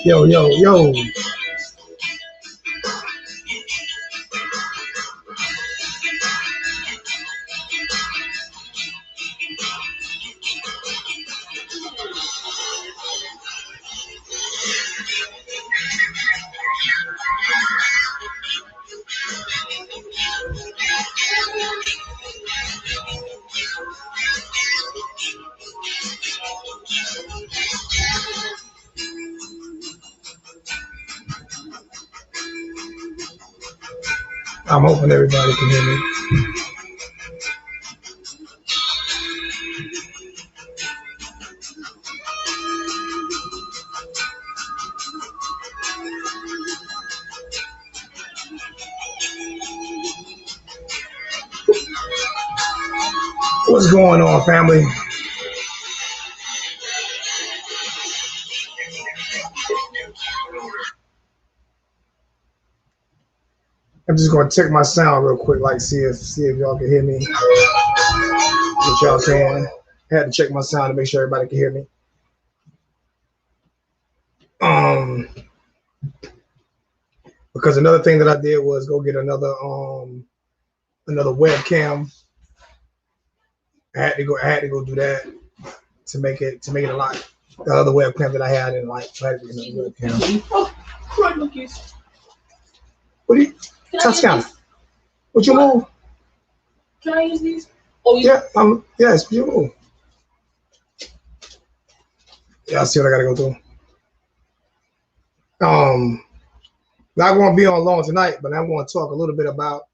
Yo, yo, yo. I'm hoping everybody can hear me. What's going on, family? I'm just gonna check my sound real quick, like see if y'all can hear me. What y'all saying? I had to check my sound to make sure everybody can hear me. Because another thing that I did was go get another webcam. I had to go do that to make it a lot. The other webcam that I had didn't like, so I had to get another webcam. Oh, come on, Lucas. What do you? Touchdown. What you move? Can I use these? Oh, yeah. Yes, you move. Yeah, I see what I gotta go through. Not going to be on long tonight, but I'm going to talk a little bit about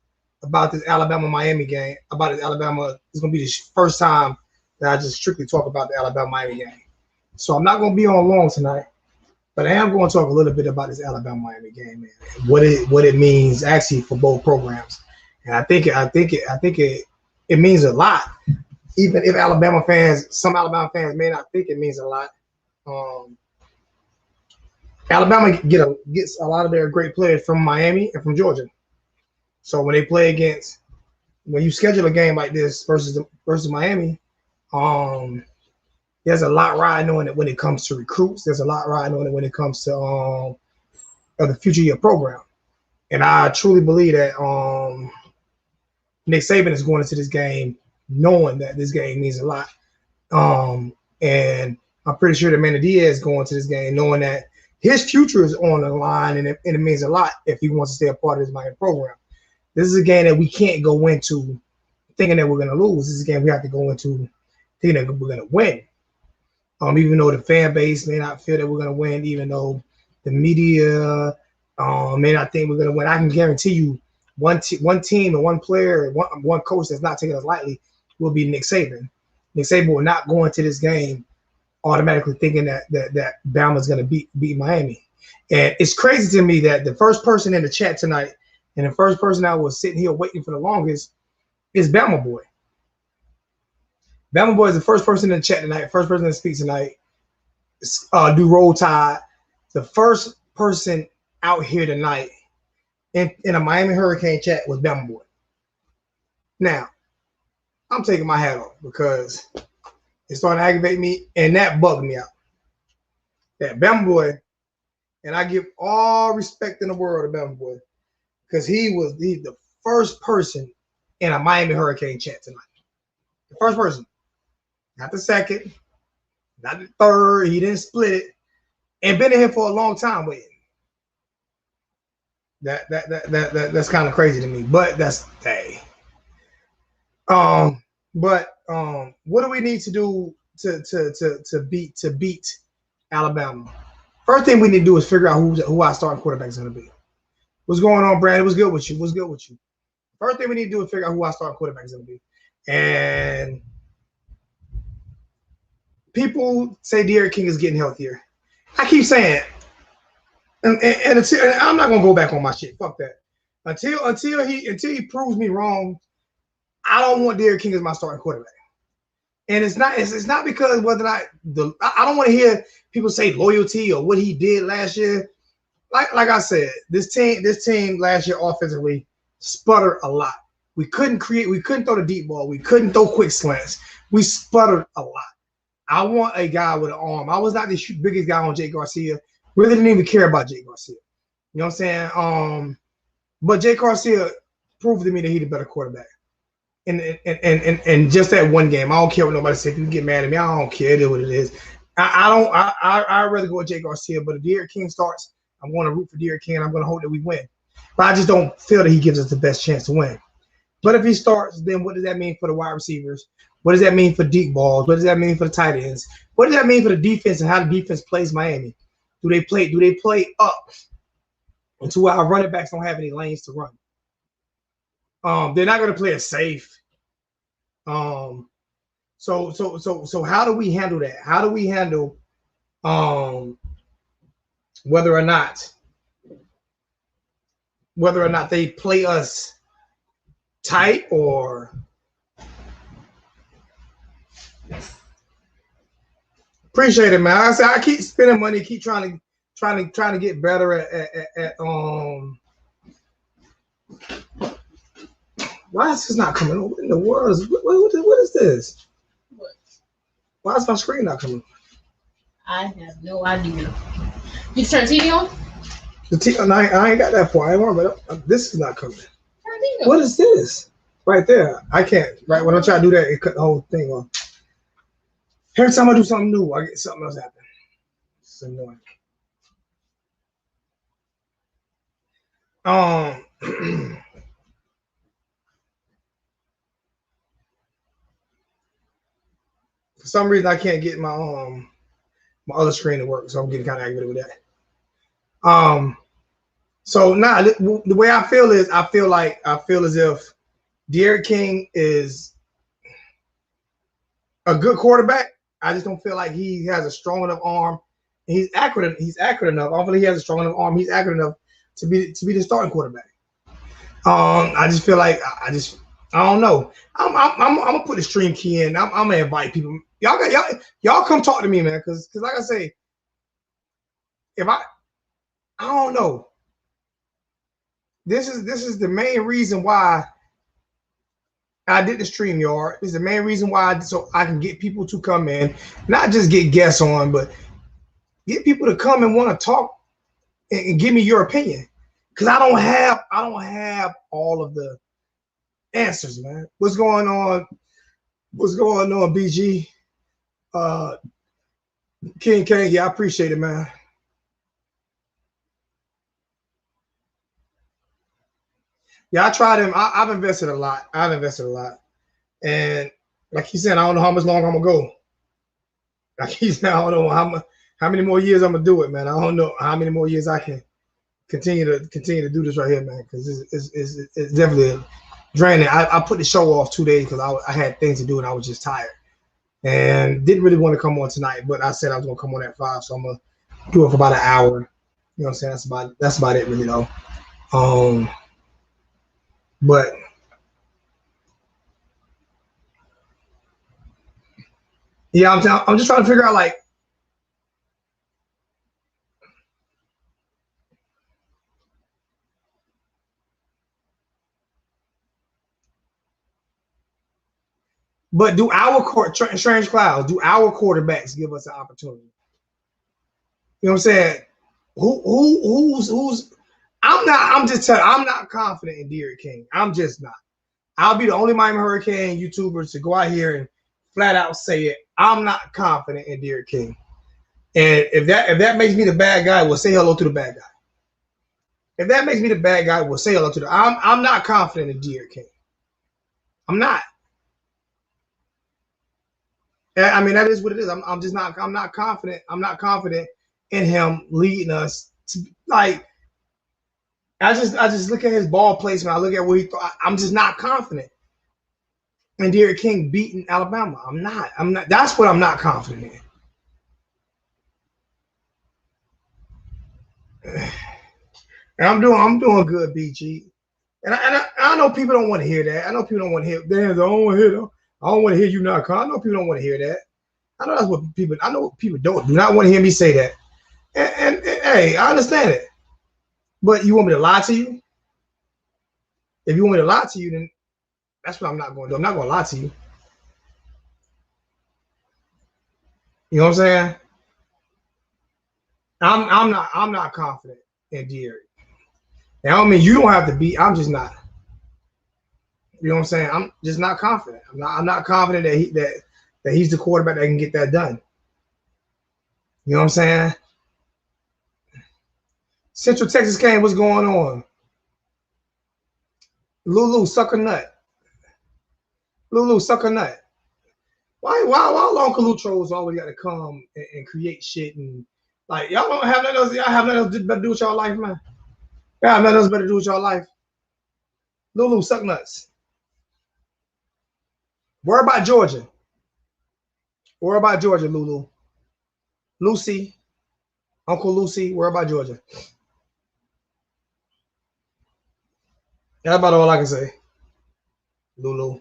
this Alabama-Miami game. About this Alabama. It's going to be the first time that I just strictly talk about the Alabama-Miami game. So I'm not going to be on long tonight, but I am going to talk a little bit about this Alabama-Miami game, man. What it means actually for both programs, and I think it means a lot. Even if some Alabama fans may not think it means a lot. Alabama gets a lot of their great players from Miami and from Georgia. So when they play when you schedule a game like this versus Miami, there's a lot riding on it when it comes to recruits. There's a lot riding on it when it comes to the future of your program. And I truly believe that Nick Saban is going into this game knowing that this game means a lot. And I'm pretty sure that Manny Diaz is going to this game knowing that his future is on the line, and it means a lot if he wants to stay a part of this Miami program. This is a game that we can't go into thinking that we're going to lose. This is a game we have to go into thinking that we're going to win. Even though the fan base may not feel that we're going to win, even though the media may not think we're going to win, I can guarantee you one team and one player, one coach that's not taking us lightly will be Nick Saban. Nick Saban will not go into this game automatically thinking that Bama's going to beat Miami. And it's crazy to me that the first person in the chat tonight and the first person I was sitting here waiting for the longest is Bama Boy. Bama Boy is the first person in the chat tonight, first person to speak tonight. Do Roll Tide. The first person out here tonight in a Miami Hurricane chat was Bama Boy. Now, I'm taking my hat off because it's starting to aggravate me, and that bugged me out. That Bama Boy, and I give all respect in the world to Bama Boy, because he's the first person in a Miami Hurricane chat tonight. The first person. Not the second, not the third. He didn't split it. And been in here for a long time waiting. That's kind of crazy to me. But that's hey. What do we need to do to beat Alabama? First thing we need to do is figure out who our starting quarterback is going to be. What's going on, Brandon? What's good with you? What's good with you? First thing we need to do is figure out who our starting quarterback is going to be. And people say Derek King is getting healthier. I keep saying, and I'm not going to go back on my shit. Fuck that. Until he proves me wrong, I don't want Derek King as my starting quarterback. And it's not because whether or not I don't want to hear people say loyalty or what he did last year. Like I said, this team last year offensively sputtered a lot. We couldn't create. We couldn't throw the deep ball. We couldn't throw quick slants. We sputtered a lot. I want a guy with an arm. I was not the biggest guy on Jake Garcia. Really didn't even care about Jake Garcia. You know what I'm saying? But Jake Garcia proved to me that he's a better quarterback. And just that one game, I don't care what nobody says. If you get mad at me, I don't care. It is what it is. I'd rather go with Jake Garcia. But if Derrick King starts, I'm going to root for Derrick King. I'm going to hope that we win. But I just don't feel that he gives us the best chance to win. But if he starts, then what does that mean for the wide receivers? What does that mean for deep balls? What does that mean for the tight ends? What does that mean for the defense and how the defense plays Miami? Do they play up until our running backs don't have any lanes to run? They're not going to play it safe. So how do we handle that? How do we handle whether or not they play us tight or appreciate it, man. I keep spending money, keep trying to get better at why is this not coming on? What in the world is what is this? What? Why is my screen not coming on? I have no idea. You turn TV on? I ain't got that far. I ain't worried about it. This is not coming. Turn TV on. What is this? Right there. I can't. Right when I try to do that, it cut the whole thing off. Every time I do something new, I get something else happen. It's annoying. For some reason, I can't get my other screen to work, so I'm getting kind of aggravated with that. So now the way I feel is I feel as if Derrick King is a good quarterback. I just don't feel like he has a strong enough arm. He's accurate enough. I don't feel like he has a strong enough arm. He's accurate enough to be the starting quarterback. I just feel like I don't know. I'm gonna put the stream key in. I'm gonna invite people. Y'all come talk to me, man. Cause like I say, if I don't know. This is the main reason why I did the StreamYard. This is the main reason why, so I can get people to come in, not just get guests on, but get people to come and want to talk and give me your opinion. Because I don't have all of the answers, man. What's going on? What's going on, BG? King Kang, yeah, I appreciate it, man. Yeah, I tried him. I've invested a lot. And like he said, I don't know how much longer I'm gonna go. Like he said, I don't know how many more years I'm gonna do it, man. I don't know how many more years I can continue to do this right here, man. Because it's definitely draining. I put the show off 2 days because I had things to do and I was just tired and didn't really want to come on tonight. But I said I was gonna come on at 5, so I'm gonna do it for about an hour. You know what I'm saying? That's about it, really, though. But yeah, I'm just trying to figure out, like, but do our Strange Clouds, do our quarterbacks give us an opportunity? You know what I'm saying? Who's I'm not confident in Derrick King. I'm just not. I'll be the only Miami Hurricane YouTubers to go out here and flat out say it. I'm not confident in Derrick King. And if that makes me the bad guy, we'll say hello to the bad guy. If that makes me the bad guy, we'll say hello to the. I'm not confident in Derrick King. I'm not. I mean, that is what it is. I'm just not. I'm not confident. I'm not confident in him leading us to, like. I just look at his ball placement. I look at where he. I'm just not confident in Derrick King beating Alabama. I'm not. That's what I'm not confident in. And I'm doing good, BG. And I know people don't want to hear that. I know people don't want to hear. Damn, I don't want to hear that. I don't want to hear you not. I know people don't want to hear that. I know that's what people. I know people do not want to hear me say that. And hey, I understand it. But you want me to lie to you? If you want me to lie to you, then That's what I'm not going to do. I'm not going to lie to you. You know what I'm saying? I'm not confident in De'Aaron. Now, I don't mean you don't have to be. I'm just not. You know what I'm saying? I'm just not confident. I'm not confident that he's the quarterback that can get that done. You know what I'm saying? Central Texas game, what's going on? Lulu, suck a nut. Lulu, suck a nut. Why long can Lutros always got to come and create shit and like y'all don't have nothing else? Y'all have nothing else better to do with y'all life, man. Y'all have nothing else better to do with y'all life. Lulu, suck nuts. Worry about Georgia. Worry about Georgia, Lulu. Lucy, Uncle Lucy, worry about Georgia. That's about all I can say. Lulu.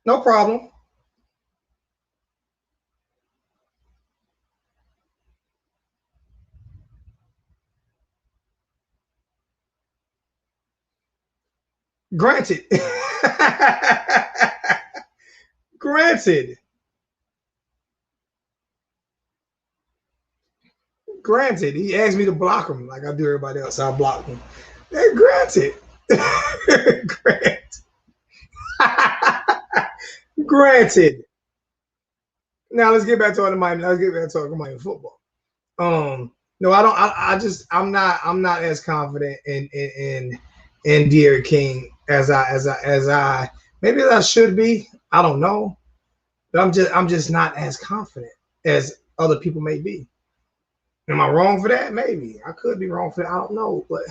No problem. Granted. Granted. Granted. He asked me to block him like I do everybody else. I blocked him. Hey, granted. Granted. Granted. Now let's get back to Miami. Let's get back to talking Miami football. No, I don't. I'm not as confident in De'Aaron King as I maybe I should be. I don't know, but I'm just not as confident as other people may be. Am I wrong for that? Maybe I could be wrong for that. I don't know, but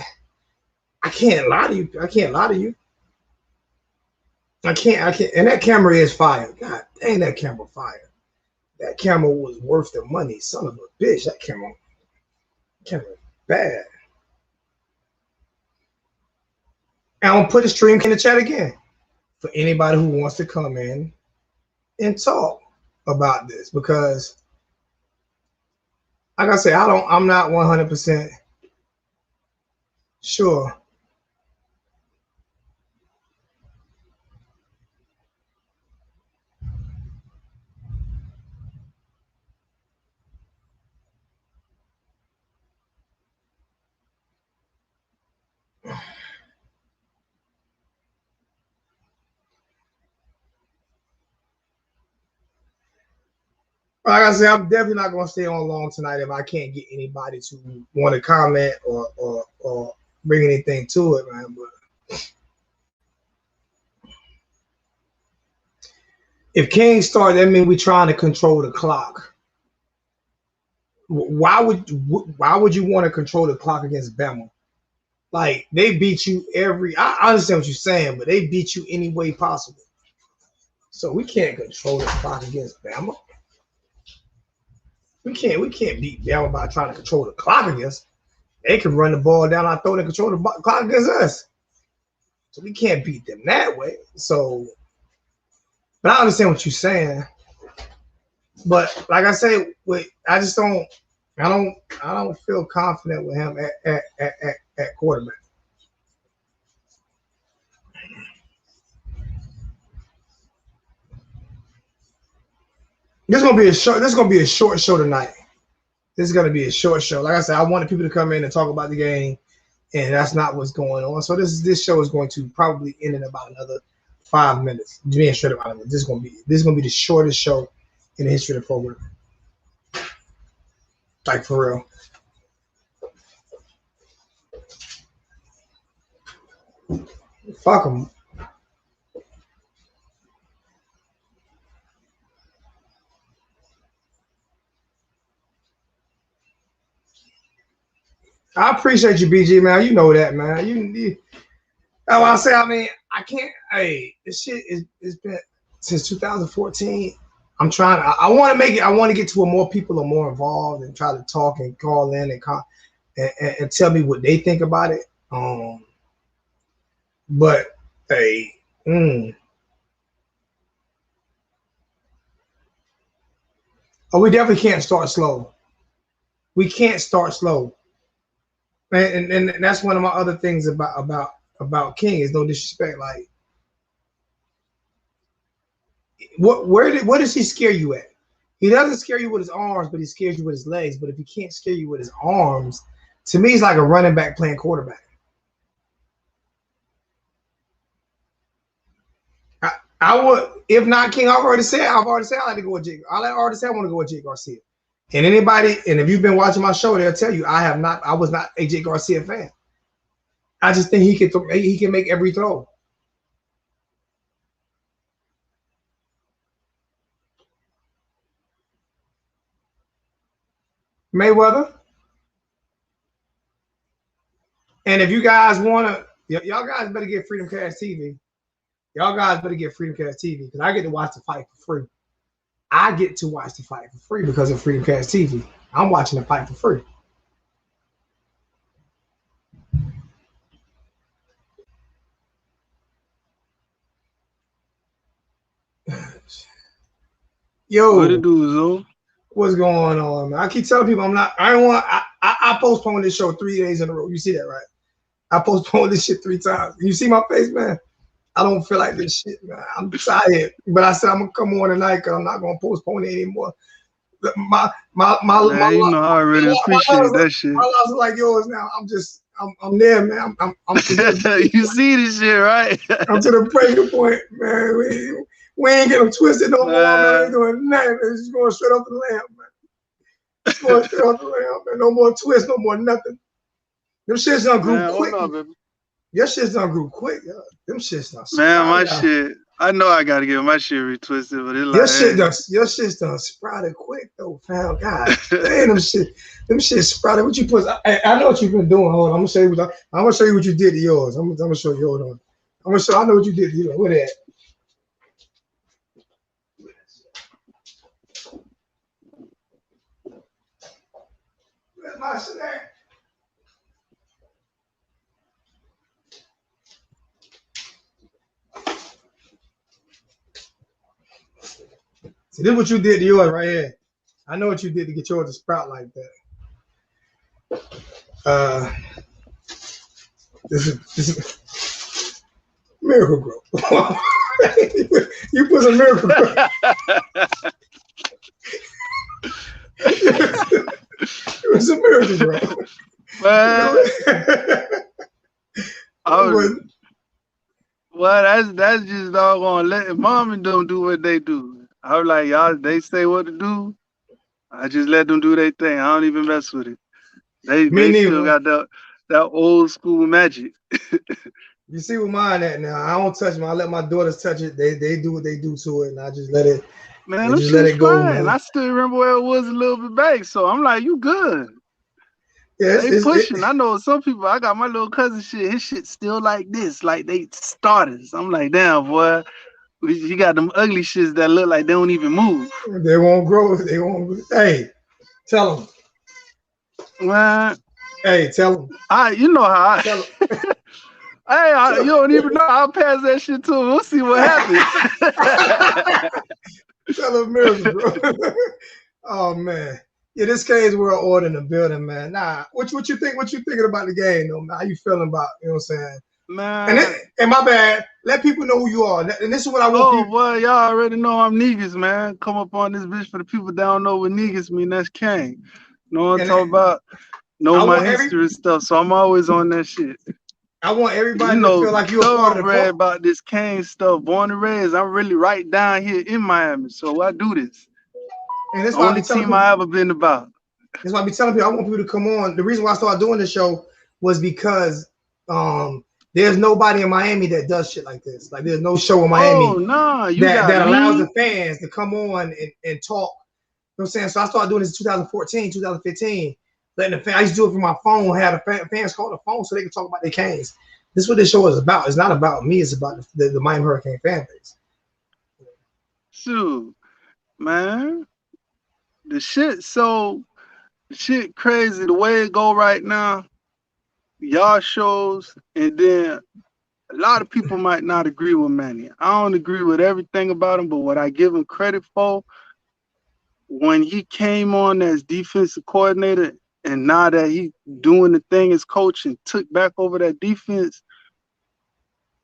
I can't lie to you. I can't lie to you. I can't. And that camera is fire. God dang, that camera fire. That camera was worth the money. Son of a bitch. That camera bad. And I'm gonna put the stream in the chat again for anybody who wants to come in and talk about this, because like I said, I'm not 100% sure. Like I said, I'm definitely not going to stay on long tonight if I can't get anybody to want to comment or bring anything to it, man. But if King started, that means we're trying to control the clock. Why would you want to control the clock against Bama? Like, they beat you I understand what you're saying, but they beat you any way possible. So we can't control the clock against Bama. We can't beat Bama by trying to control the clock against. They can run the ball down our throat and control the clock against us. So we can't beat them that way. So, but I understand what you're saying. But like I say, I don't feel confident with him at quarterback. This is gonna be a short show tonight. This is gonna be a short show. Like I said, I wanted people to come in and talk about the game, and that's not what's going on. So this show is going to probably end in about another 5 minutes. Being straight about it, this is gonna be the shortest show in the history of the program. Like, for real. Fuck them. I appreciate you, BG, man. You know that, man. I mean, I can't. Hey, this shit it's been since 2014. I'm trying. I want to make it. I want to get to where more people are more involved and try to talk and call in and tell me what they think about it. But hey, oh, we definitely can't start slow. We can't start slow. And that's one of my other things about King is no disrespect. Like, what does he scare you at? He doesn't scare you with his arms, but he scares you with his legs. But if he can't scare you with his arms, to me, he's like a running back playing quarterback. I would, if not King, I've already said I like to go with Jake. I already said I want to go with Jake Garcia. And anybody, and if you've been watching my show, they'll tell you I was not a Jake Garcia fan. I just think he can make every throw. Mayweather. And if you guys wanna, y'all guys better get Freedom Cast TV. Y'all guys better get Freedom Cast TV because I get to watch the fight for free. I get to watch the fight for free because of Freedom Cast TV. I'm watching the fight for free. Yo, what it do, Zo? What's going on, man? I keep telling people I postponed this show 3 days in a row. You see that, right? I postponed this shit 3 times. You see my face, man? I don't feel like this shit, man. I'm tired. But I said I'm gonna come on tonight because I'm not gonna postpone it anymore. I really appreciate that shit. My lives are like yours now. I'm there, man. I'm you see this shit, right? I'm to the breaking point, man. We ain't getting them twisted no more, man. We ain't doing nothing. It's just going straight off the lamp, man. It's going straight off the lamp, man. No more twists, no more nothing. Them shits done grew quick. Your shit's done grew quick. Yo. Them shits done. Man, my shit. I know I gotta get my shit retwisted, but it's your shit's done sprouted quick though, fam. God damn, them shit sprouted. What you put? I know what you've been doing. Hold on, I'm gonna show you what you did to yours. I'm gonna show you. Hold on. I know what you did to yours. Where that? Where's my snack? See, this is what you did to yours right here. I know what you did to get yours to sprout like that. This is Miracle Grow. You put some Miracle Grow. It was a Miracle Grow. Well, that's just doggone. Let mom and them do what they do. I was like, y'all, they say what to do. I just let them do their thing. I don't even mess with it. They still got that old school magic. You see where mine at now. I don't touch them. I let my daughters touch it. They do what they do to it, and I just let it. Man, just let it go. Man. I still remember where it was a little bit back, so I'm like, you good. Yeah, they pushing. I know some people. I got my little cousin shit. His shit still like this, like they starters. I'm like, damn, boy. You got them ugly shits that look like they don't even move. They won't grow. They won't. Hey, tell them. Man. Hey, tell them. You know how I. Tell them. Hey, you don't even know. I'll pass that shit to him. We'll see what happens. Tell them, Miracle, bro. Oh man. Yeah, this K's World Order in the building, man. Nah, what you think? What you thinking about the game, though? Man? How you feeling about? You know what I'm saying? Man. And my bad. Let people know who you are. And this is what I want. Oh, well, y'all already know I'm Negus, man. Come up on this bitch for the people that don't know what Negus mean. That's King. No one talk about my history and stuff. So I'm always on that shit. I want everybody to feel like you're a part of the read about this Kane stuff. Born and raised, I'm really right down here in Miami. So I do this. And that's the only team I ever been about. That's why I be telling people I want people to come on. The reason why I started doing this show was because there's nobody in Miami that does shit like this. Like there's no show in Miami that allows the fans to come on and talk. You know what I'm saying? So I started doing this in 2014, 2015. Letting the fans, I used to do it from my phone, had the fans call the phone so they could talk about their Canes. This is what this show is about. It's not about me, it's about the Miami Hurricane fan base. Shoot, man. The shit crazy the way it go right now. Y'all shows, and then a lot of people might not agree with Manny. I don't agree with everything about him, but what I give him credit for, when he came on as defensive coordinator And now that he doing the thing as coach and took back over that defense,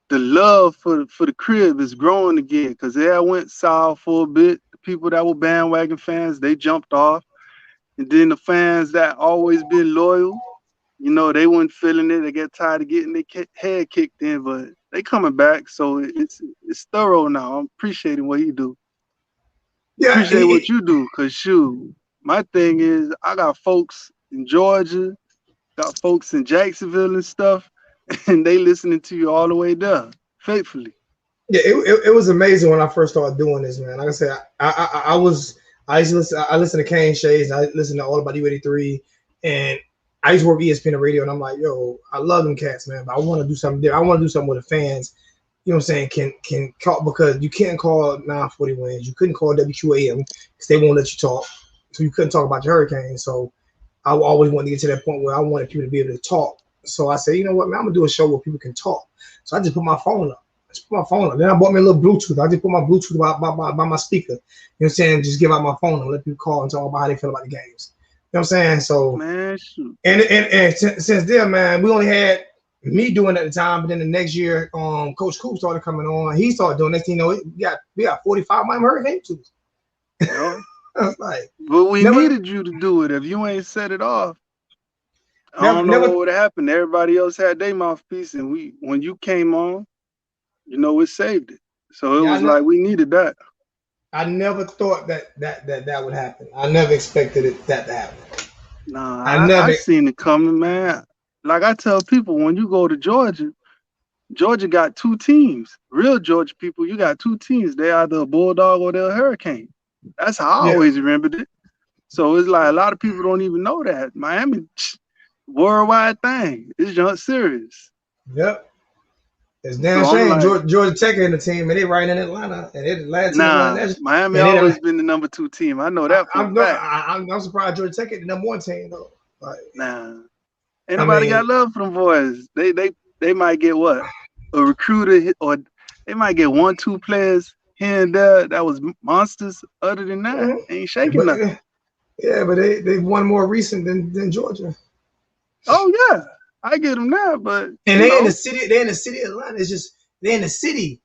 the love for the crib is growing again. Because they went south for a bit. The people that were bandwagon fans, they jumped off. And then the fans that always been loyal, you know, they weren't feeling it. They get tired of getting their head kicked in, but they coming back. So it's thorough now. I'm appreciating what he do. Yeah, appreciate what you do, because shoot, my thing is I got folks in Georgia, got folks in Jacksonville and stuff, and they listening to you all the way there, faithfully. Yeah, it was amazing when I first started doing this, man. Like I said, I used to listen to Kane Shades, I listened to All About U83, and I used to work ESPN radio, and I'm like, yo, I love them cats, man, but I want to do something different. I want to do something with the fans. You know what I'm saying? Can call, because you can't call 940 wins. You couldn't call WQAM because they won't let you talk. So you couldn't talk about your Hurricanes. So I always wanted to get to that point where I wanted people to be able to talk. So I said, you know what, man, I'm gonna do a show where people can talk. So I just put my phone up. Then I bought me a little Bluetooth. I just put my Bluetooth by my speaker. You know what I'm saying? Just give out my phone and let people call and talk about how they feel about the games. You know what I'm saying? So man, shoot. And since then, man, we only had me doing it at the time, but then the next year, Coach Coop started coming on. He started doing. Next thing you know, we got 45 Miami Hurricanes too. Yeah. I was like, but we needed you to do it. If you ain't set it off, I don't know what would have happened. Everybody else had their mouthpiece, and when you came on, you know, it saved it. So it was like we needed that. I never thought that would happen. I never expected that to happen. Nah, I seen it coming, man. Like I tell people, when you go to Georgia, Georgia got two teams. Real Georgia people, you got two teams. They're either a Bulldog or they're a Hurricane. That's how I always remembered it. So it's like a lot of people don't even know that. Miami, worldwide thing. It's just serious. Yep. It's damn shame. Like, Georgia Tech in the team, and they right in Atlanta. And it last Miami always been the number 2 team. I know that for a fact. I'm surprised Georgia Tech is the number 1 team though. Like, ain't nobody got love for them boys. They might get what? A recruiter, or they might get 1-2 players here and there that was monsters. Other than that, ain't shaking nothing. Yeah, but they won more recent than Georgia. Oh yeah, I get them now, but in the city. They're in the city of Atlanta. It's just they're in the city.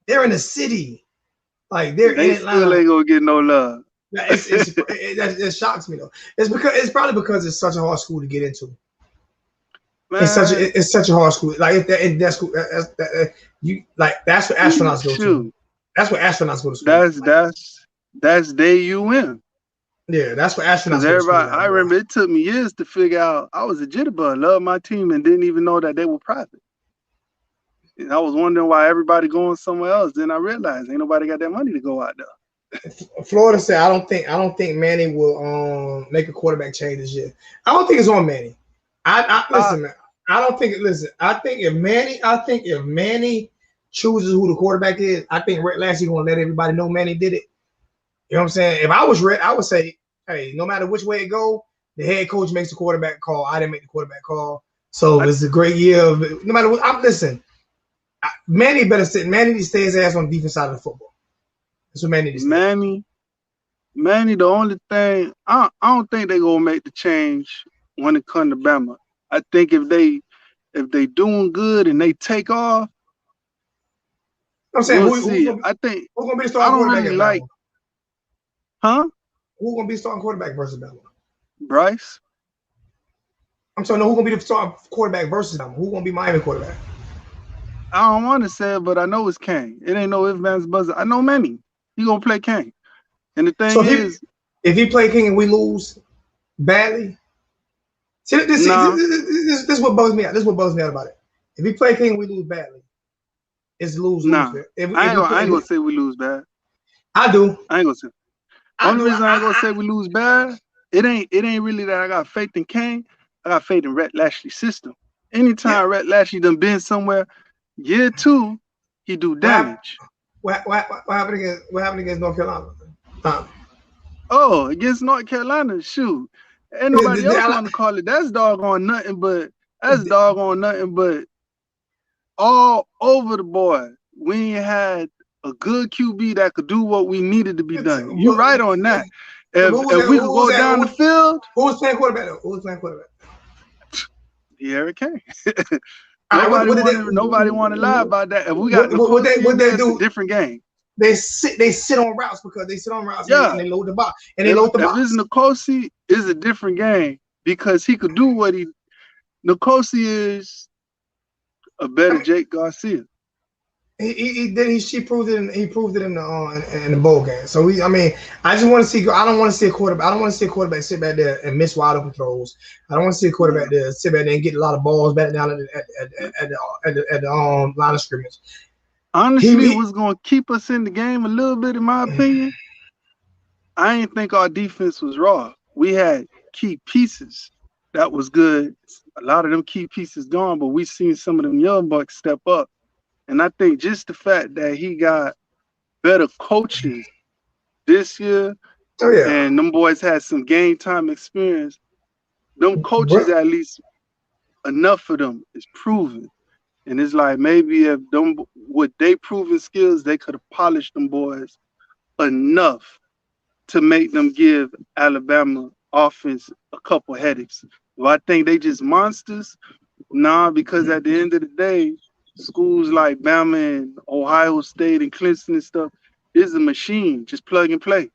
They're in the city. Like they're in Atlanta. Still ain't gonna get no love. It shocks me though. It's probably because it's such a hard school to get into. Man. It's such a hard school. Like that's school, that's what astronauts go to. That's what astronauts go to school. That's day you win. Yeah, that's what astronauts go to school. I remember it took me years to figure out I was a jitterbug, loved my team, and didn't even know that they were private. And I was wondering why everybody going somewhere else. Then I realized ain't nobody got that money to go out there. Florida said, I don't think Manny will make a quarterback change this year. I don't think it's on Manny. Listen, man. I don't think. Listen, I think if Manny chooses who the quarterback is, I think Rhett Lashley gonna let everybody know Manny did it. You know what I'm saying? If I was Rhett, I would say, hey, no matter which way it go, the head coach makes the quarterback call. I didn't make the quarterback call, so it's a great year. No matter what, Manny better sit. Manny needs to stay his ass on the defense side of the football. That's what Manny needs to do. Manny, the only thing I don't think they're gonna make the change when it comes to Bama. I think if they doing good and they take off, I'm saying we'll see. I think who's gonna be the starting quarterback? Really like, huh? Who's gonna be the starting quarterback versus Bama? Bryce. I'm sorry, no. Who's gonna be the starting quarterback versus Bama? Who's gonna be Miami quarterback? I don't want to say it, but I know it's Kane. It ain't no ifs, ands, buts. I know Manny. He gonna play Kane. And the thing is, if he play King and we lose badly, see, this is what bugs me out. This is what bugs me out about it. If he play King and we lose badly, it's lose. I ain't gonna say we lose bad. I do. I ain't gonna say. Only reason I ain't gonna say we lose bad, it ain't really that I got faith in Kane. I got faith in Rhett Lashley's system. Anytime Rhett Lashley done been somewhere, year 2, he do damage. What happened against North Carolina? Against North Carolina, shoot. Ain't nobody else want to call it. That's doggone nothing but all over the board. We ain't had a good QB that could do what we needed to be done. You're right on that. If we could go down the field, who was playing quarterback? Who was playing quarterback? De'Aaron King. Nobody want to lie about that. If we got what they do? It's a different game. They sit on routes because they sit on routes and they load the box. And they load the box. If it's Nkosi, it's a different game because he could do what he. Nkosi is a better Jake Garcia. He proved it. He proved it in the bowl game. So I just want to see. I don't want to see a quarterback. I don't want to see a quarterback sit back there and miss wide open throws. I don't want to see a quarterback there sit back there and get a lot of balls back down at the line of scrimmage. Honestly, what's going to keep us in the game a little bit, in my opinion, I didn't think our defense was raw. We had key pieces that was good. A lot of them key pieces gone, but we seen some of them young bucks step up. And I think just the fact that he got better coaches this year, and them boys had some game time experience, them coaches, at least enough of them is proven. And it's like maybe if them with they proven skills, they could have polished them boys enough to make them give Alabama offense a couple headaches. Do I think they just monsters? Nah, because at the end of the day, schools like Bama and Ohio State and Clemson and stuff is a machine, just plug and play.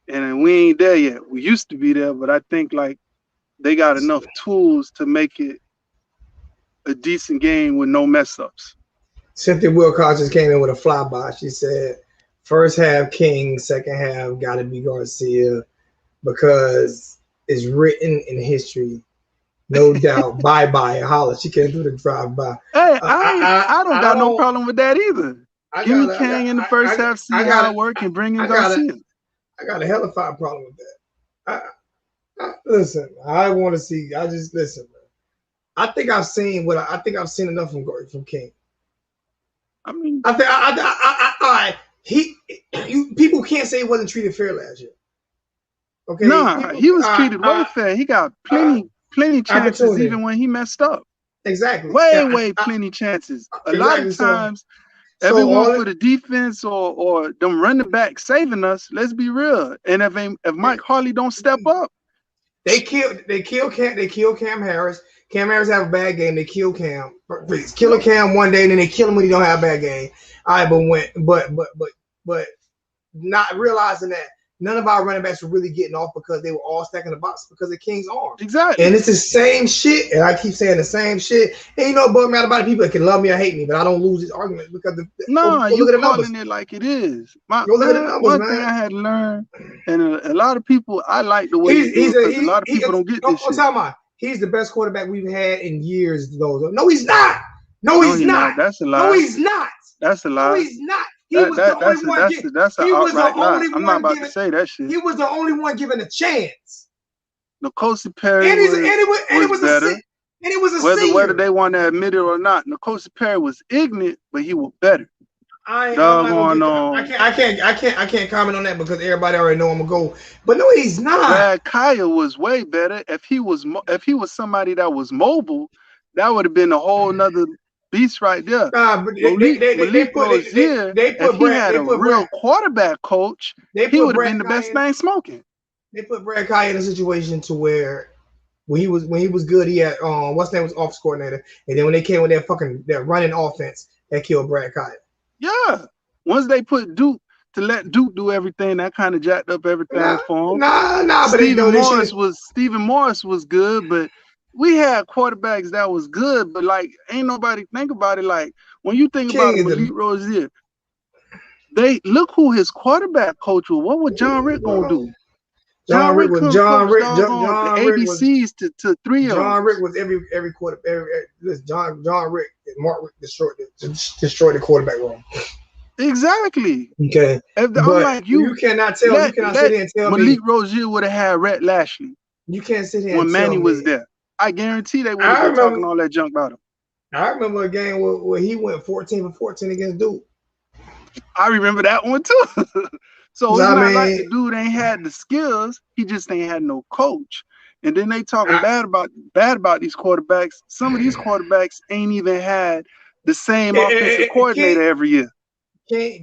And we ain't there yet. We used to be there, but I think like they got enough tools to make it a decent game with no mess ups. Cynthia Wilcox just came in with a flyby. She said, first half King, second half got to be Garcia because it's written in history. No doubt. Bye-bye. Holla. She can't do the drive-by. Hey, I don't got no problem with that either. Give me King in the first half, see how it work, and bring in Garcia. I got a hell of a problem with that. Listen, I want to see. I just listen. Man. I think I've seen enough from King. I mean, people can't say he wasn't treated fair last year. Okay. Nah, he was treated way fair. He got plenty chances even when he messed up. Exactly. Plenty chances. A lot of times, everyone for the defense or them running back saving us. Let's be real. And if Mike Harley don't step up, they kill Cam Harris. Cam Harris have a bad game. They kill Cam. Kill Cam one day, and then they kill him when he don't have a bad game. All right, but not realizing that none of our running backs were really getting off because they were all stacking the box because of King's arm. Exactly. And it's the same shit. And I keep saying the same shit. Ain't no bug me out about it. People that can love me or hate me, but I don't lose this argument because you calling it like it is. One thing I had to learn, and a lot of people, I like the way a lot of people don't get this shit. He's the best quarterback we've had in years, though. No, he's not. No, he's not. That's a lie. No, he's not. That's a lie. No, he's not. That's an outright lie. I'm not about to say that shit. He was the only one given a chance. Nkosi Perry was better. And it was a senior. Whether they want to admit it or not, Nkosi Perry was ignorant, but he was better. I can't comment on that because everybody already know I'm gonna go. But no, he's not. Brad Kaya was way better. If he was somebody that was mobile, that would have been a whole nother beast right there. But Malik Rozier, if he had a real quarterback coach, he would have been the best thing smoking. They put Brad Kaya in a situation to where when he was good, he had what's his name was offense coordinator, and then when they came with that running offense, that killed Brad Kaya. Yeah, once they put Duke to let Duke do everything, that kind of jacked up everything for him. Stephen Morris was good, but we had quarterbacks that was good, but like ain't nobody think about it. Like when you think about Malik Rozier, they look who his quarterback coach was. What would John Rick gonna do? John Rick was ABCs to 3 of them. John Rick was every quarter. John Rick and Mark Rick destroyed the quarterback room. Exactly. Okay. I'm like you cannot sit here and tell me Malik Rozier would have had Rhett Lashley. You can't sit here when Manny was there. I guarantee they would have been talking all that junk about him. I remember a game where he went 14 for 14 against Duke. I remember that one too. So it's not like the dude ain't had the skills, he just ain't had no coach. And then they talking bad about these quarterbacks. Some of these quarterbacks ain't even had the same offensive coordinator every year.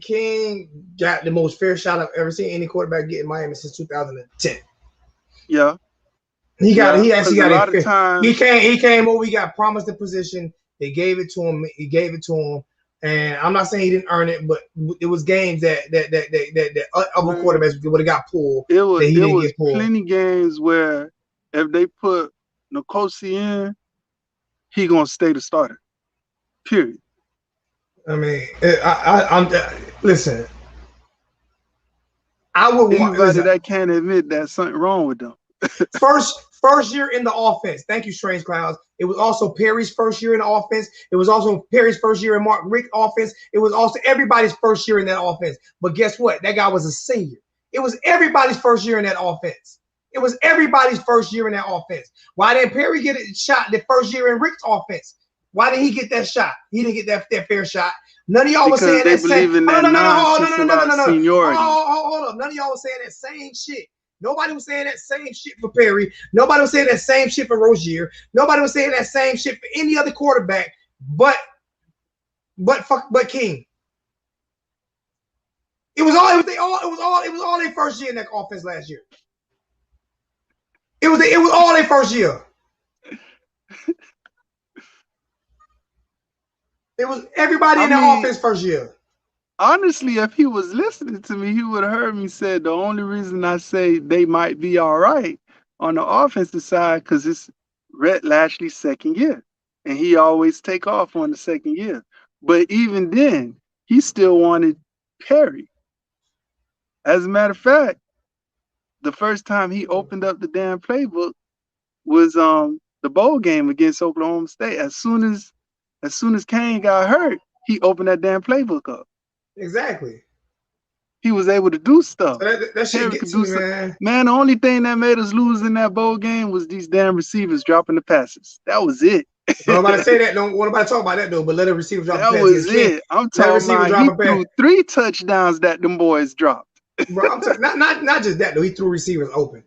King got the most fair shot I've ever seen any quarterback get in Miami since 2010. Yeah. He actually got a lot of times. He came over. He got promised the position. They gave it to him. He gave it to him. And I'm not saying he didn't earn it, but it was games that other quarterbacks would have got pulled. It was plenty games where if they put Nkosi in, he gonna stay the starter. Period. I mean, I'm listen. I would want anybody that can't admit that something wrong with them. First year in the offense. Thank you, Strange Clouds. It was also Perry's first year in the offense. It was also Perry's first year in Mark Richt's offense. It was also everybody's first year in that offense. But guess what? That guy was a senior. It was everybody's first year in that offense. It was everybody's first year in that offense. Why didn't Perry get a shot the first year in Richt's offense? Why didn't he get that shot? He didn't get that fair shot. None of y'all was saying that same. No. Hold up. None of y'all was saying that same shit. Nobody was saying that same shit for Perry. Nobody was saying that same shit for Rozier. Nobody was saying that same shit for any other quarterback, but King. It was all their first year in that offense last year. It was all their first year. It was everybody in that offense first year. Honestly, if he was listening to me, he would have heard me say the only reason I say they might be all right on the offensive side because it's Rhett Lashley's second year. And he always take off on the second year. But even then, he still wanted Perry. As a matter of fact, the first time he opened up the damn playbook was the bowl game against Oklahoma State. As soon as Kane got hurt, he opened that damn playbook up. Exactly. He was able to do stuff. So that shit gets me, man. Man, the only thing that made us lose in that bowl game was these damn receivers dropping the passes. That was it. Nobody say that. Don't want nobody talk about that though. But let a receiver drop the passes. That was it. I'm talking about he threw 3 touchdowns that them boys dropped. Bro, I'm not just that though. He threw receivers open.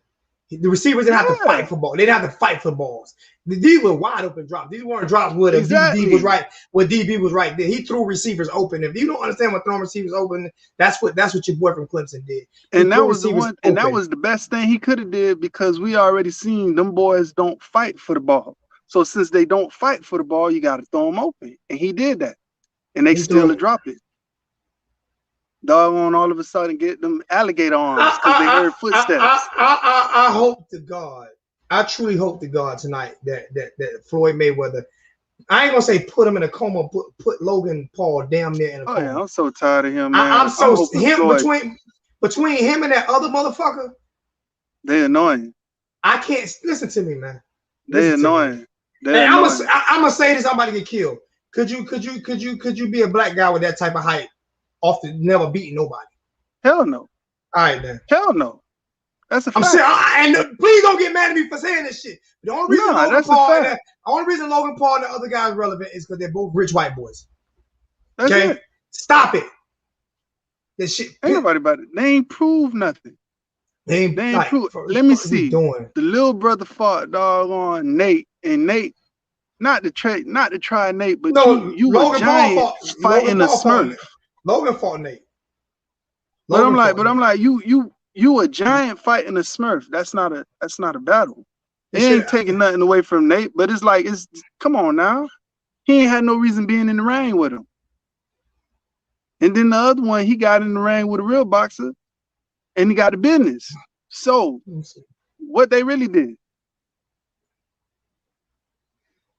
The receivers didn't have to fight for balls. They didn't have to fight for balls. These were wide open drops. These weren't drops where DB was right. Where DB was right there. He threw receivers open. If you don't understand what throwing receivers open, that's what your boy from Clemson did. And that was the one. And that was the best thing he could have did because we already seen them boys don't fight for the ball. So since they don't fight for the ball, you got to throw them open. And he did that. And they still drop it. Doggone all of a sudden get them alligator arms because they heard footsteps. I hope to God, I truly hope to God tonight that Floyd Mayweather, I ain't gonna say put him in a coma, put Logan Paul damn near in a coma. Yeah, I'm so tired of him, man. I'm so between him and that other motherfucker. They annoying. I can't listen to me, man. They annoying. I'm gonna say this. I'm about to get killed. Could you be a black guy with that type of height? Often never beating nobody. Hell no. All right, then. Hell no. That's a fact. I'm saying, and please don't get mad at me for saying this shit. The only reason Logan Paul and the other guys relevant is because they're both rich white boys. That's okay, it. Stop it. This shit. Ain't nobody about it. They ain't proved nothing. They ain't proved. Let me see. The little brother fought doggone Nate, and Nate. Not to try Nate, but you a giant fighting a Smurf. Logan fought Nate. But I'm like, you a giant fighting a Smurf. That's not a battle. They ain't taking nothing away from Nate, but it's like come on now. He ain't had no reason being in the ring with him. And then the other one, he got in the ring with a real boxer, and he got the business. So what they really did.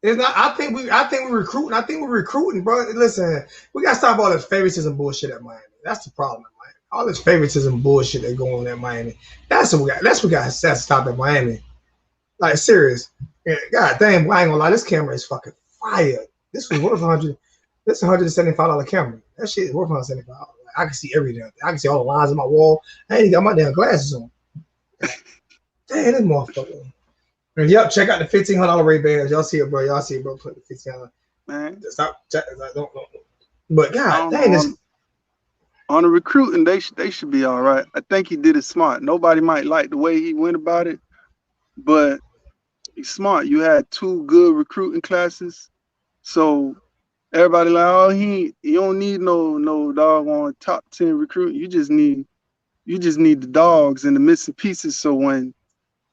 It's not. I think we're recruiting. I think we're recruiting, bro. Listen, we gotta stop all this favoritism bullshit at Miami. That's the problem at Miami. All this favoritism bullshit that going on at Miami. That's what we got. That's what got to stop at Miami. Like serious. Yeah, God damn, I ain't gonna lie. This camera is fucking fire. This was worth $100. This is $175 camera. That shit is worth $175. I can see everything. I can see all the lines on my wall. I ain't got my damn glasses on. Damn, this motherfucker. And yep, check out the $1,500 Ray-Bans. Y'all see it, bro. Put the $1,500. Man, stop. Don't. But God, dang this. On the recruiting, they should be all right. I think he did it smart. Nobody might like the way he went about it, but he's smart. You had 2 good recruiting classes, so everybody like, oh, you don't need no doggone top 10 recruit. You just need the dogs and the missing pieces. So when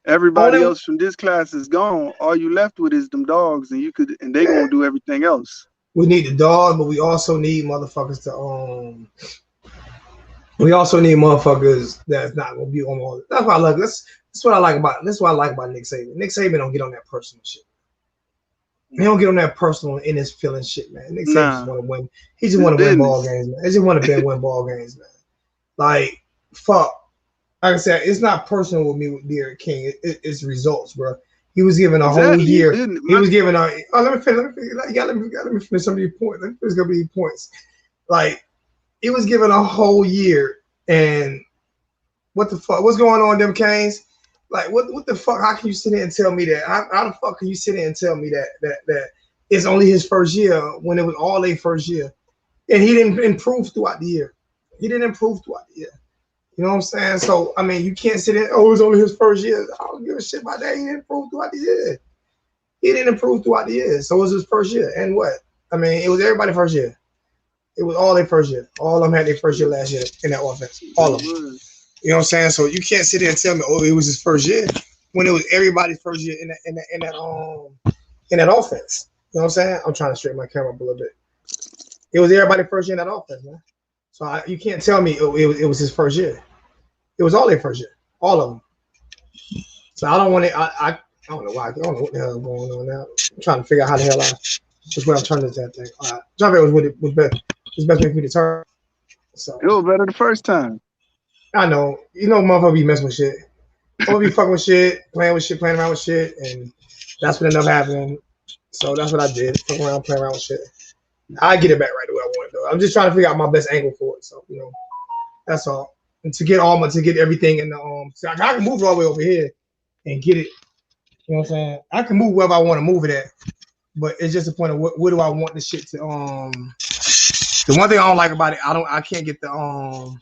everybody else from this class is gone, all you left with is them dogs, and they gonna do everything else. We need the dog, but we also need motherfuckers to We also need motherfuckers that's not gonna be on all. That's why I like this. That's what I like about. That's what I like about Nick Saban. Nick Saban don't get on that personal shit. He don't get on that personal in his feeling shit, man. Nick Saban just want to win. He just want to win ball games, man. He just want to win ball games, man. Like fuck. Like I said, it's not personal with me with Derek King. It's results, bro. He was given a whole year. He was given a. Oh, let me finish. Let me finish some of these points. Let me finish some of these points. Like he was given a whole year, and what the fuck? What's going on, them Canes? Like what the fuck? How can you sit there and tell me that? How the fuck can you sit there and tell me that it's only his first year when it was all their first year, and he didn't improve throughout the year. He didn't improve throughout the year. You know what I'm saying? So I mean, you can't sit there. Oh, it's only his first year. I don't give a shit about that. He didn't improve throughout the year. He didn't improve throughout the year. So it was his first year. And what? I mean, it was everybody's first year. It was all their first year. All of them had their first year last year in that offense. All of them. You know what I'm saying? So you can't sit there and tell me, oh, it was his first year when it was everybody's first year in that offense. You know what I'm saying? I'm trying to straighten my camera up a little bit. It was everybody's first year in that offense, man. So you can't tell me it was his first year. It was all their first year, all of them. So I don't want to. I don't know why. I don't know what the hell is going on now. I'm trying to figure out how the hell which way I'm turning this that thing. All right, John was best. It's best way for me to turn. So it was better the first time. I know. You know, motherfucker be messing with shit. Or be fucking with shit, playing around with shit, and that's what ended up happening. So that's what I did. Fucking around, playing around with shit. I get it back right the way I want it though. I'm just trying to figure out my best angle for it. So that's all. And to get everything in the so I can move it all the way over here and get it. You know what I'm saying? I can move wherever I want to move it at, but it's just a point of what do I want the shit to The one thing I don't like about it, I can't get the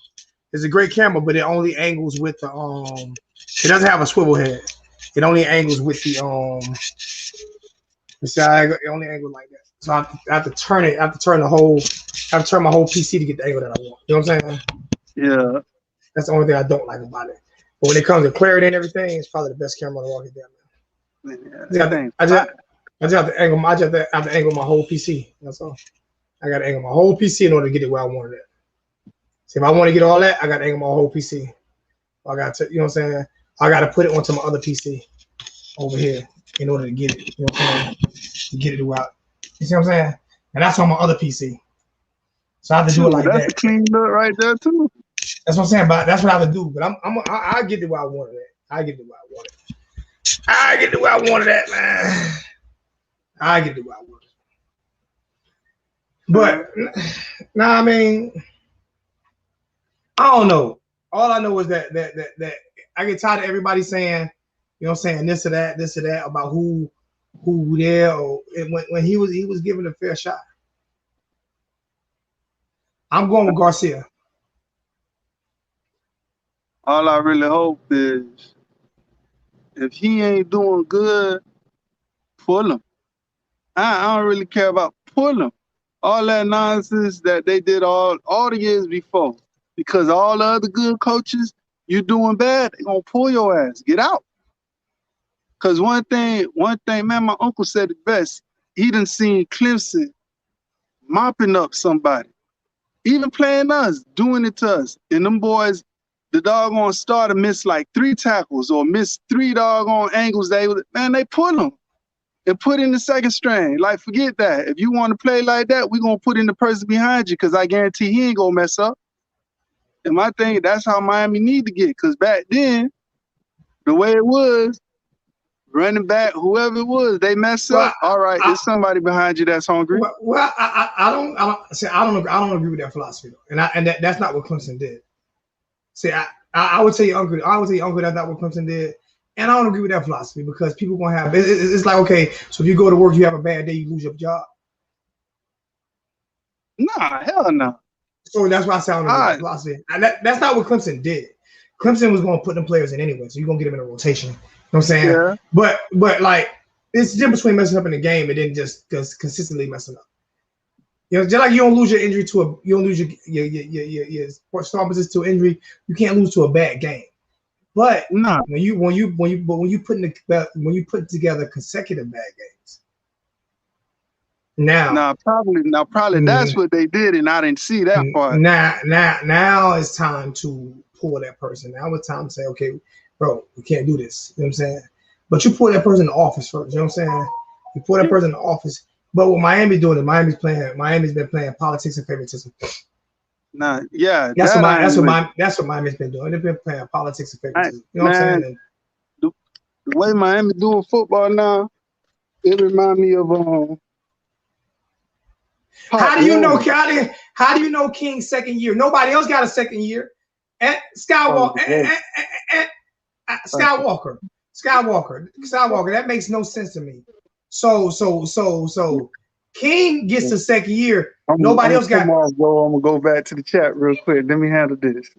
It's a great camera, but it only angles with the It doesn't have a swivel head. It only angles with the It only angles like that. So I have to turn it. I have to turn my whole PC to get the angle that I want. You know what I'm saying? Yeah. That's the only thing I don't like about it. But when it comes to clarity and everything, it's probably the best camera on the market there, man. I just have to angle my whole PC. That's all. I got to angle my whole PC in order to get it where I want it at. So if I want to get all that, I got to angle my whole PC. I got to, you know what I'm saying? I got to put it onto my other PC over here in order to get it. You know what I'm saying? To get it out. You see what I'm saying? And that's on my other PC. So I have to do it like that. That's a clean look right there too. That's what I'm saying. But that's what I have to do. But I get to where I wanted it. I get to where I wanted it, man. I get to where I wanted it. But I mean, I don't know. All I know is that I get tired of everybody saying, you know what I'm saying, this or that about who there, or when he was given a fair shot. I'm going with Garcia. All I really hope is if he ain't doing good, pull him. I don't really care about pull him. All that nonsense that they did all the years before. Because all the other good coaches, you doing bad, they're gonna pull your ass. Get out. Cause one thing, man, my uncle said it best. He done seen Clemson mopping up somebody. Even playing us, doing it to us. And them boys, the doggone starter missed like 3 tackles or missed 3 doggone angles. They pull them and put in the second string. Like, forget that. If you want to play like that, we're going to put in the person behind you because I guarantee he ain't going to mess up. And my thing, that's how Miami need to get. Because back then, the way it was, running back, whoever it was, they mess up. All right, there's somebody behind you that's hungry. Well, I don't agree with that philosophy though, and that's not what Clemson did. See, I would tell you, Uncle, that's not what Clemson did, and I don't agree with that philosophy because people gonna have. It's like, okay, so if you go to work, you have a bad day, you lose your job. Nah, hell no. So that's why I say I don't agree with that philosophy. And that's not what Clemson did. Clemson was gonna put them players in anyway, so you're gonna get them in a rotation. You know what I'm saying? Yeah. But like it's the difference between messing up in the game and then just consistently messing up. You know, just like you don't lose your injury to a, you don't lose your star position to injury. You can't lose to a bad game. But no. when you put together consecutive bad games. Now probably that's what they did, and I didn't see that part. Now it's time to pull that person. Now it's time to say, okay, bro, we can't do this. You know what I'm saying? But you pull that person in the office first. You know what I'm saying? You pull that person in the office. But what Miami doing is Miami's been playing politics and favoritism. Nah, yeah, that's what Miami's been doing. They've been playing politics and favoritism. You know what I'm saying? And the way Miami doing football now, it reminds me of How do you know King's second year? Nobody else got a second year. Skywalker. That makes no sense to me. So King gets the second year. Nobody else got. I'm gonna go back to the chat real quick. Let me handle this.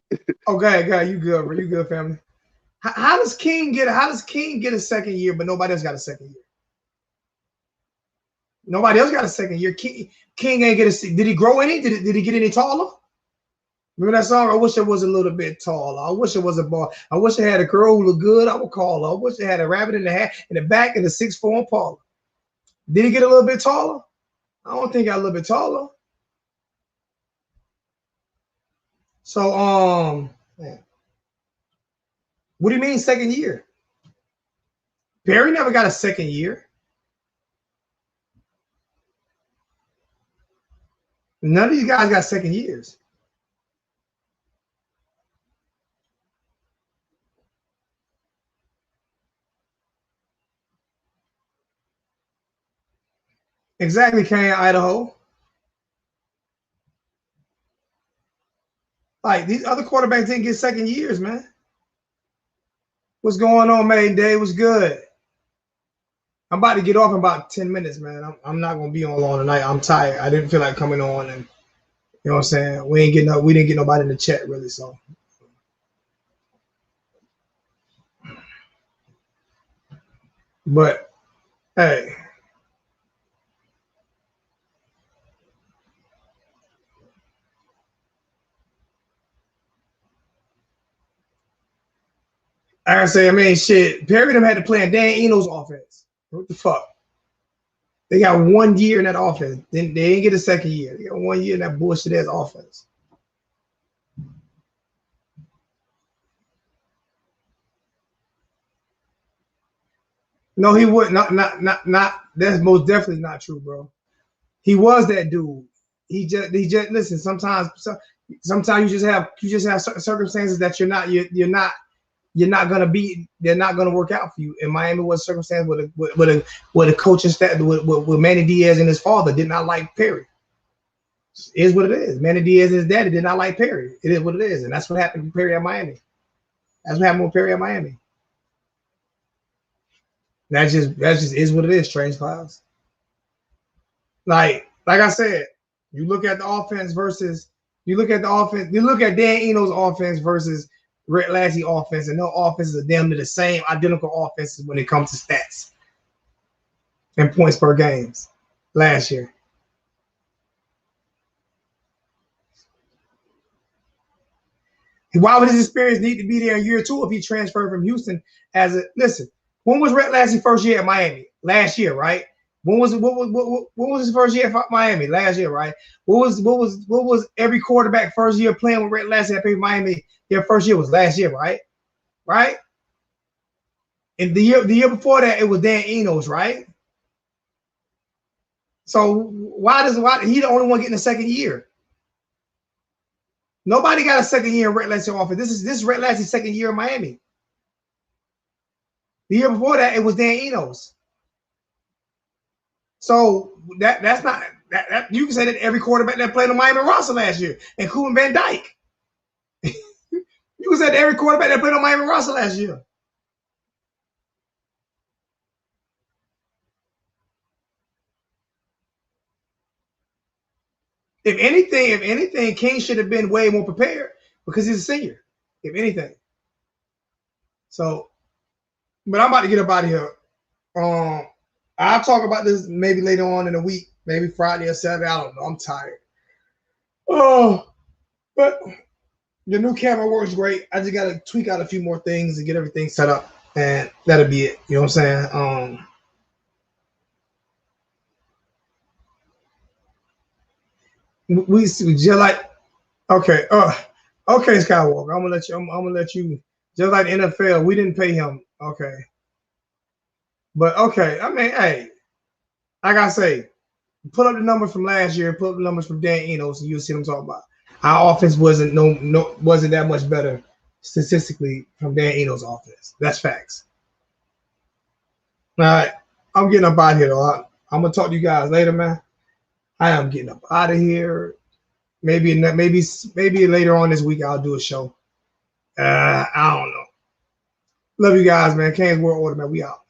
Okay, you good, bro? You good, family? How does King get a second year, but nobody else got a second year? Nobody else got a second year. King ain't get a. Did he grow any? Did he get any taller? Remember that song? I wish it was a little bit taller. I wish it was a ball. I wish it had a girl who looked good. I would call her. I wish it had a rabbit in the hat in the back and a 6'4" Impala. Did he get a little bit taller? I don't think he got a little bit taller. So man. What do you mean second year? Barry never got a second year. None of these guys got second years. Exactly, Kane, Idaho. Like these other quarterbacks didn't get second years, man. What's going on, man? Day was good. I'm about to get off in about 10 minutes, man. I'm not gonna be on long tonight. I'm tired. I didn't feel like coming on, and you know what I'm saying. We didn't get nobody in the chat really, so. But hey. I say, I mean, shit. Perry them had to play in Dan Eno's offense. What the fuck? They got 1 year in that offense. Then they didn't get a second year. They got 1 year in that bullshit ass offense. No, he would not. That's most definitely not true, bro. He was that dude. He just listen. Sometimes you just have certain circumstances that you're not gonna be. They're not gonna work out for you. In Miami was a circumstance with a coaching staff with Manny Diaz and his father did not like Perry. It is what it is. Manny Diaz and his daddy did not like Perry. It is what it is, and that's what happened with Perry at Miami. That's what happened with Perry at Miami. That just is what it is. Strange clouds. Like I said, you look at the offense versus you look at Dan Eno's offense versus Rhett Lassie offense, and no offenses are damn near the same identical offenses when it comes to stats and points per games last year. Why would his experience need to be there in year 2 if he transferred from Houston listen? When was Rhett Lassie first year at Miami? Last year, right? What was his first year at Miami? Last year, right? What was every quarterback first year playing with Rhett Lassie at Miami? Their first year was last year, right? Right? And the year before that, it was Dan Eno's, right? So why he the only one getting a second year? Nobody got a second year in Rhett Lassie offense. This is Rhett Lassie's second year in Miami. The year before that, it was Dan Eno's. So that's not that you can say that every quarterback that played on Miami roster last year, including Van Dyke. You can say that every quarterback that played on Miami roster last year. If anything, King should have been way more prepared because he's a senior. If anything. So, but I'm about to get up out of here. I'll talk about this maybe later on in the week, maybe Friday or Saturday. I don't know. I'm tired. Oh, but the new camera works great. I just gotta tweak out a few more things and get everything set up, and that'll be it. You know what I'm saying? We just like okay, Skywalker. I'm gonna let you just like the NFL. We didn't pay him, okay, but okay. I mean, hey, like I say, pull up the numbers from last year, pull up the numbers from Dan Enos, and you'll see what I'm talking about. Our offense wasn't that much better statistically from Dan Enos' offense. That's facts. All right, I'm getting up out of here though. I'm gonna talk to you guys later, man. I am getting up out of here. Maybe later on this week I'll do a show. I don't know. Love you guys, man. Kane's World Order, man. We out.